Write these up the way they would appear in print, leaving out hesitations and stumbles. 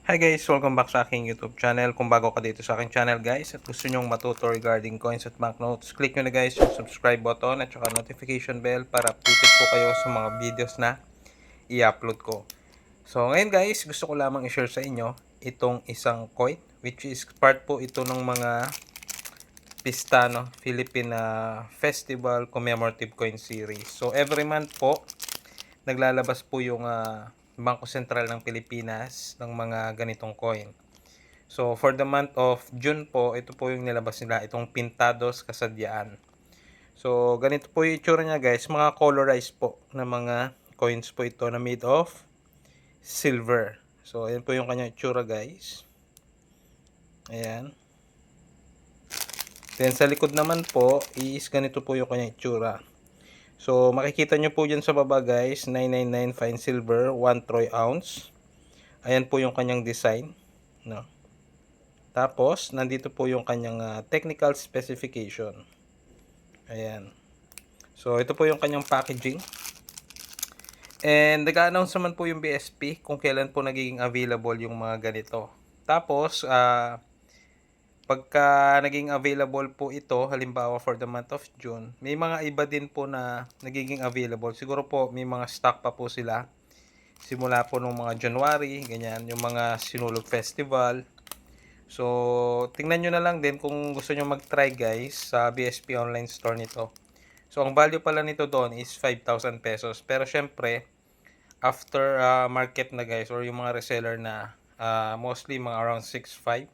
Hi guys! Welcome back sa aking YouTube channel. Kung bago ka dito sa aking channel guys at gusto nyong matuto regarding coins at banknotes, click nyo na guys yung subscribe button at saka notification bell para updated po kayo sa mga videos na i-upload ko. So ngayon guys, gusto ko lamang i-share sa inyo itong isang coin which is part po ito ng mga pista, no? Philippine Festival Commemorative Coin Series. So every month po naglalabas po yung Bangko Sentral ng Pilipinas ng mga ganitong coin. So for the month of June po, ito po yung nilabas nila, itong Pintados Kasadyaan. So ganito po yung itsura niya guys, mga colorized po na mga coins po ito na made of silver. So ayan po yung kanyang itsura guys. Ayan. Then sa likod naman po is ganito po yung kanyang itsura. So makikita nyo po dyan sa baba guys, 999 fine silver, 1 troy ounce. Ayan po yung kanyang design, no? Tapos nandito po yung kanyang technical specification. Ayan. So ito po yung kanyang packaging. And nag-announce naman po yung BSP kung kailan po nagiging available yung mga ganito. Tapos pagka naging available po ito, halimbawa for the month of June, may mga iba din po na nagiging available. Siguro po may mga stock pa po sila. Simula po nung mga January, ganyan, yung mga Sinulog Festival. So, tingnan nyo na lang din kung gusto nyo mag-try guys sa BSP online store nito. So, ang value pala nito doon is 5,000 pesos. Pero syempre, after market na guys, or yung mga reseller na, mostly mga around 6,500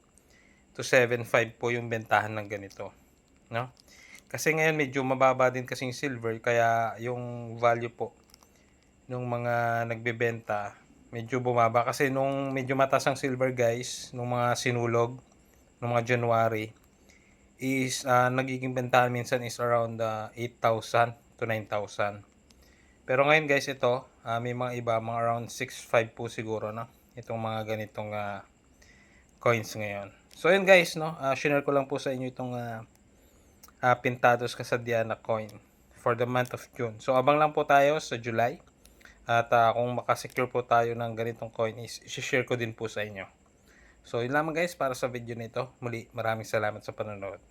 to 7,500 po yung bentahan ng ganito. No? Kasi ngayon medyo mababa din kasing silver, kaya yung value po nung mga nagbebenta medyo bumaba. Kasi nung medyo mataas ang silver guys, nung mga sinulog, nung mga January, is nagiging bentahan minsan is around 8,000 to 9,000. Pero ngayon guys, ito may mga iba, mga around 6,500 po siguro, no? Itong mga ganitong coins ngayon. So yun guys, no? Share ko lang po sa inyo itong Pintados Kasadyaan na coin for the month of June. So abang lang po tayo sa July. At kung makasecure po tayo ng ganitong coin is i-share ko din po sa inyo. So yun lamang guys para sa video nito. Muli maraming salamat sa panonood.